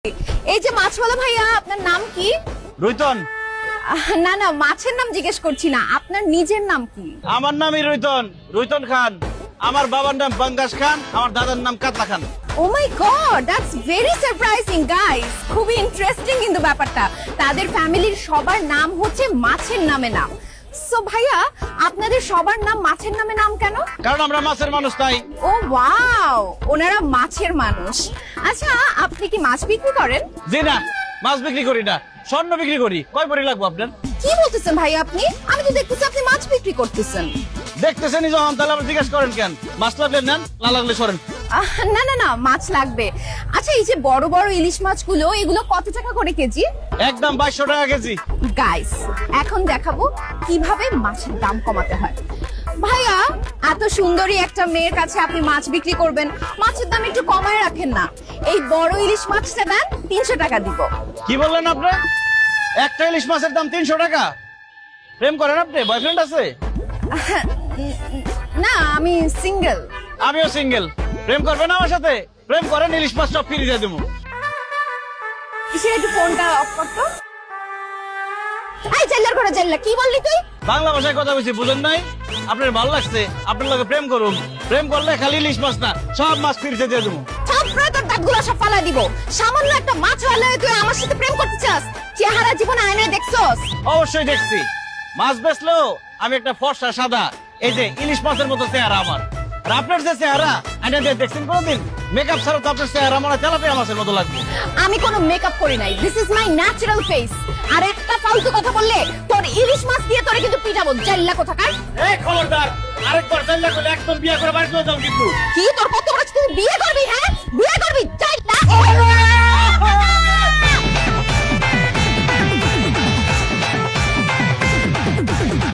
এই যে মাছওয়ালা ভাইয়া, আপনার নাম কি? রুইতন। না না, মাছের নাম জিজ্ঞেস করছি না, আপনার নিজের নাম কি? আমার নামই রুইতন, রুইতন খান। আমার বাবার নাম বাঙ্গাস খান, আমার দাদার নাম Katla Khan. Oh my God, that's very surprising guys. খুবই ইন্টারেস্টিং কিন্তু ব্যাপারটা। তাদের ফ্যামিলির সবার নাম হচ্ছে মাছের নামে নাম। সো ভাইয়া, আপনাদের সবার নাম মাছের নামে নাম কেন? কারণ আমরা মাছের মানুষ তাই। ও ওয়াও, ওনারা মাছের মানুষ। আচ্ছা, আপনি কি মাছ বিক্রি করেন? জি না, মাছ বিক্রি করি না, স্বর্ণ বিক্রি করি। কয় ভরি লাগবে আপনার? কি বলতেছেন ভাই আপনি? আমি তো দেখতেছি আপনি মাছ বিক্রি করতেছেন। দেখতেছেনই যখন, তাহলে আবার জিজ্ঞেস করেন কেন? মাছ লাগলে নেন, না লাগলে সরেন। না না না, মাছ লাগবে। আচ্ছা, এই যে বড় বড় ইলিশ মাছগুলো, এগুলো কত টাকা করে কেজি? একদম 2200 টাকা কেজি। গাইস, এখন দেখাবো কিভাবে মাছের দাম কমাতে হয়। ভাইয়া, এত সুন্দরী একটা মেয়ের কাছে আপনি মাছ বিক্রি করবেন, মাছের দাম একটু কমায় রাখেন না। এই বড় ইলিশ মাছটা দেন, 300 টাকা দিব। কি বললেন আপনি? একটা ইলিশ মাছের দাম 300 টাকা? প্রেম করেন আপনি? বয়ফ্রেন্ড আছে? না, আমি সিঙ্গেল। আমিও সিঙ্গেল। প্রেম করবেন আমার সাথে? প্রেম করেন, ইলিশ মাছ সব ফ্রি দিয়ে দেবো। কিসের, একটু ফোনটা অফ করতো। এই জেল্লার করে জেল্লা, কি বললি তুই? বাংলা ভাষায় কথা বলছি, বুঝেন নাই? আপনার ভালো লাগছে, আপনার লগে প্রেম করুন। প্রেম করলে খালি ইলিশ মাছ না, সব মাছ ফ্রিতে দিয়ে দেবো। থাপড়ে তোর দাঁতগুলো সব ফালা দিব। সামান্য একটা মাছ হলে তুই আমার সাথে প্রেম করতে চাস? চেহারা জীবনে আয়নায় দেখছস? অবশ্যই দেখছি। মাছ বেচলেও আমি একটা ফর্সা সাদা, এই যে ইলিশ মাছের মতো চেহারা আমার। আর আপনার যে চেহারা, আয়না দিয়ে দেখছেন কোনোদিন? মেকআপ ছাড়া তো আপনার চেহারা মনে হয় তেলাপিয়া মাছের মতো লাগবে। আমি কোনো মেকআপ করি নাই, this is my natural face. আর একটা ফালতু কথা বললে তোর ইলিশ মাছ দিয়ে তোরে কিন্তু পিটাবো, জাল্লা কোথাকার। এই খবরদার, আরেকবার চাইলে করলে একদম বিয়ে করে বাড়ি চলে যাও কিন্তু। কি তোর কত বড়, তুই বিয়ে করবি? হ্যাঁ, বিয়ে করবি? জাল্লা।